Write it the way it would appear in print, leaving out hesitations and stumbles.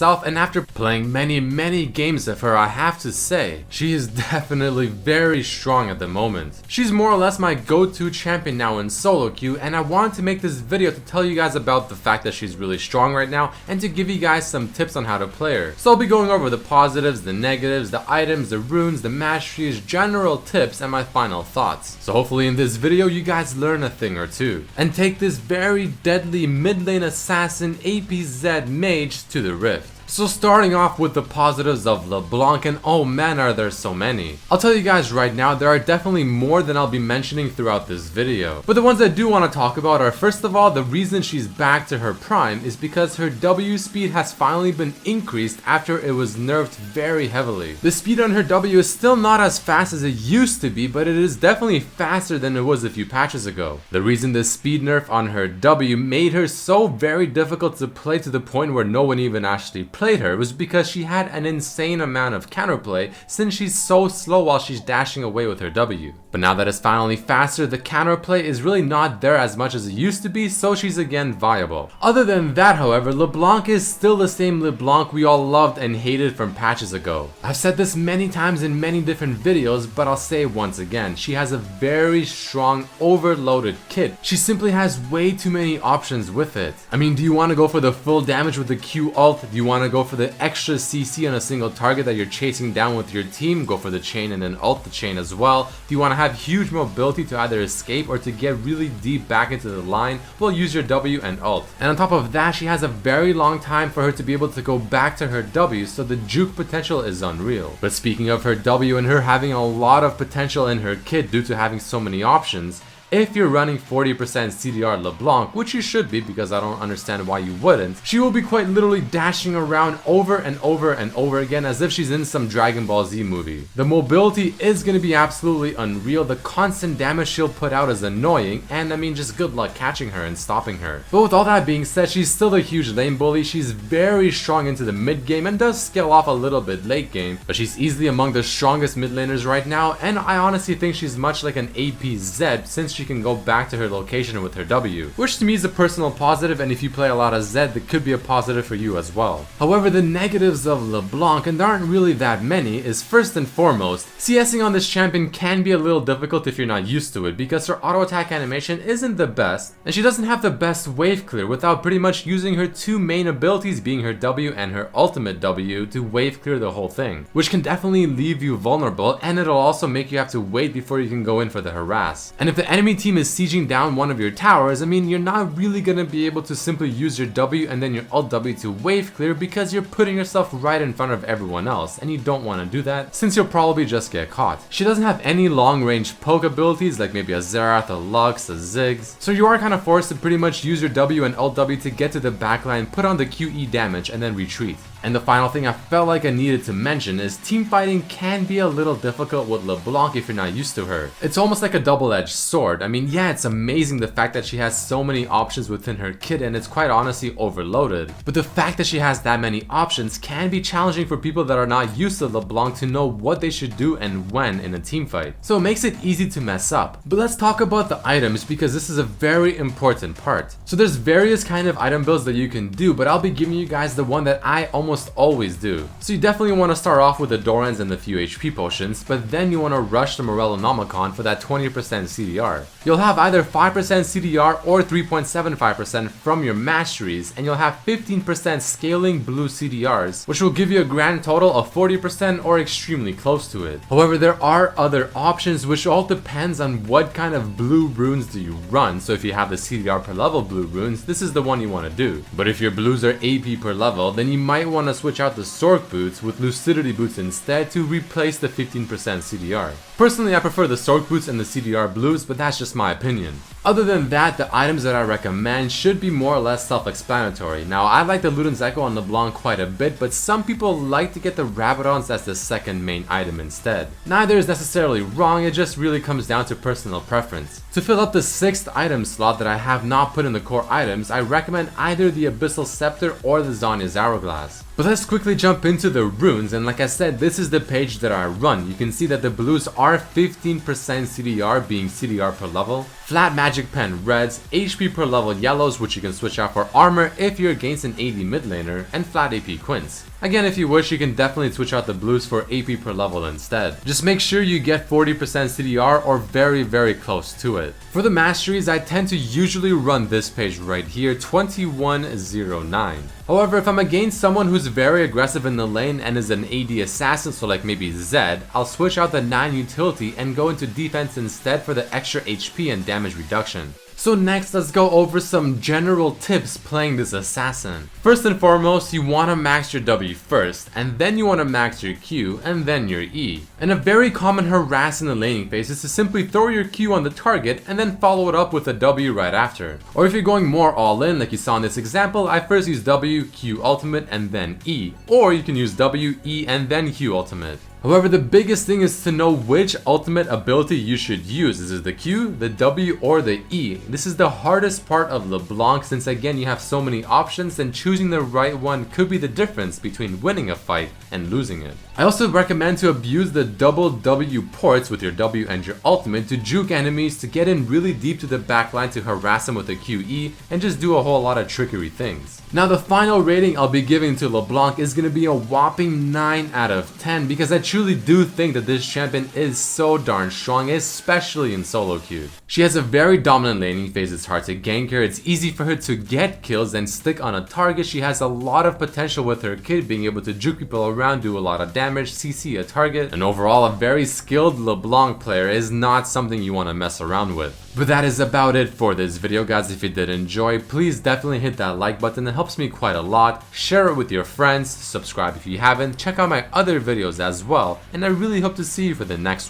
herself, and after playing many games of her, I have to say, she is definitely very strong at the moment. She's more or less my go-to champion now in solo queue, and I wanted to make this video to tell you guys about the fact that she's really strong right now, and to give you guys some tips on how to play her. So I'll be going over the positives, the negatives, the items, the runes, the masteries, general tips, and my final thoughts. So hopefully in this video you guys learn a thing or two, and take this very deadly mid lane assassin APZ mage to the Rift. So starting off with the positives of Leblanc, and oh man are there so many. I'll tell you guys right now, there are definitely more than I'll be mentioning throughout this video. But the ones I do want to talk about are, first of all, the reason she's back to her prime is because her W speed has finally been increased after it was nerfed very heavily. The speed on her W is still not as fast as it used to be, but it is definitely faster than it was a few patches ago. The reason the speed nerf on her W made her so very difficult to play to the point where no one even actually played her was because she had an insane amount of counterplay since she's so slow while she's dashing away with her W. But now that it's finally faster, the counterplay is really not there as much as it used to be, so she's again viable. Other than that, however, Leblanc is still the same Leblanc we all loved and hated from patches ago. I've said this many times in many different videos, but I'll say it once again. She has a very strong, overloaded kit. She simply has way too many options with it. I mean, do you want to go for the full damage with the Q ult? Do you want to go for the extra CC on a single target that you're chasing down with your team? Go for the chain and then ult the chain as well. Do you want to have huge mobility to either escape or to get really deep back into the line? Well, use your W and ult. And on top of that, she has a very long time for her to be able to go back to her W, so the juke potential is unreal. But speaking of her W and her having a lot of potential in her kit due to having so many options, if you're running 40% CDR Leblanc, which you should be because I don't understand why you wouldn't, she will be quite literally dashing around over and over again as if she's in some Dragon Ball Z movie. The mobility is going to be absolutely unreal, the constant damage she'll put out is annoying, and I mean just good luck catching her and stopping her. But with all that being said, she's still a huge lane bully. She's very strong into the mid game and does scale off a little bit late game, but she's easily among the strongest mid laners right now, and I honestly think she's much like an APZ since she can go back to her location with her W, which to me is a personal positive, and if you play a lot of Zed, that could be a positive for you as well. However, the negatives of Leblanc, and there aren't really that many, is first and foremost, CSing on this champion can be a little difficult if you're not used to it, because her auto attack animation isn't the best, and she doesn't have the best wave clear without pretty much using her two main abilities being her W and her ultimate W to wave clear the whole thing, which can definitely leave you vulnerable, and it'll also make you have to wait before you can go in for the harass. And if the enemy team is sieging down one of your towers, I mean, you're not really gonna be able to simply use your W and then your ult W to wave clear because you're putting yourself right in front of everyone else, and you don't want to do that since you'll probably just get caught. She doesn't have any long range poke abilities like maybe a Xerath, a Lux, a Ziggs, so you are kind of forced to pretty much use your W and ult W to get to the backline, put on the QE damage, and then retreat. And the final thing I felt like I needed to mention is teamfighting can be a little difficult with Leblanc if you're not used to her. It's almost like a double-edged sword. I mean, yeah, it's amazing the fact that she has so many options within her kit, and it's quite honestly overloaded. But the fact that she has that many options can be challenging for people that are not used to Leblanc to know what they should do and when in a teamfight. So it makes it easy to mess up. But let's talk about the items because this is a very important part. So there's various kind of item builds that you can do, but I'll be giving you guys the one that I almost always do. So you definitely want to start off with the Dorans and the few HP potions, but then you want to rush the Morellonomicon for that 20% CDR. You'll have either 5% CDR or 3.75% from your masteries, and you'll have 15% scaling blue CDRs, which will give you a grand total of 40% or extremely close to it. However, there are other options which all depends on what kind of blue runes do you run. So if you have the CDR per level blue runes, this is the one you want to do. But if your blues are AP per level, then you might want to switch out the Sork boots with Lucidity boots instead to replace the 15% CDR. Personally, I prefer the Sork boots and the CDR blues, but that's just my opinion. Other than that, the items that I recommend should be more or less self-explanatory. Now, I like the Luden's Echo on Leblanc quite a bit, but some people like to get the Rabadons as the second main item instead. Neither is necessarily wrong, it just really comes down to personal preference. To fill up the 6th item slot that I have not put in the core items, I recommend either the Abyssal Scepter or the Zanya's Hourglass. But let's quickly jump into the runes, and like I said, this is the page that I run. You can see that the blues are 15% CDR being CDR per level. Flat magic magic pen reds, HP per level yellows, which you can switch out for armor if you're against an AD mid laner, and flat AP quints. Again, if you wish, you can definitely switch out the blues for AP per level instead. Just make sure you get 40% CDR or very close to it. For the masteries, I tend to usually run this page right here, 2109. However, if I'm against someone who's very aggressive in the lane and is an AD assassin, so like maybe Zed, I'll switch out the 9 utility and go into defense instead for the extra HP and damage reduction. So next, let's go over some general tips playing this assassin. First and foremost, you want to max your W first, and then you want to max your Q, and then your E. And a very common harass in the laning phase is to simply throw your Q on the target and then follow it up with a W right after. Or if you're going more all in, like you saw in this example, I first use W, Q ultimate, and then E. Or you can use W, E, and then Q ultimate. However, the biggest thing is to know which ultimate ability you should use. Is it the Q, the W, or the E? This is the hardest part of LeBlanc since again you have so many options and choosing the right one could be the difference between winning a fight and losing it. I also recommend to abuse the double W ports with your W and your ultimate to juke enemies to get in really deep to the backline to harass them with a QE and just do a whole lot of trickery things. Now the final rating I'll be giving to LeBlanc is going to be a whopping 9 out of 10 because I truly do think that this champion is so darn strong, especially in solo queue. She has a very dominant laning phase, it's hard to gank her, it's easy for her to get kills and stick on a target, she has a lot of potential with her kit, being able to juke people around, do a lot of damage, CC a target, and overall a very skilled LeBlanc player is not something you want to mess around with. But that is about it for this video, guys. If you did enjoy, please definitely hit that like button, it helps me quite a lot. Share it with your friends, subscribe if you haven't, check out my other videos as well, and I really hope to see you for the next one.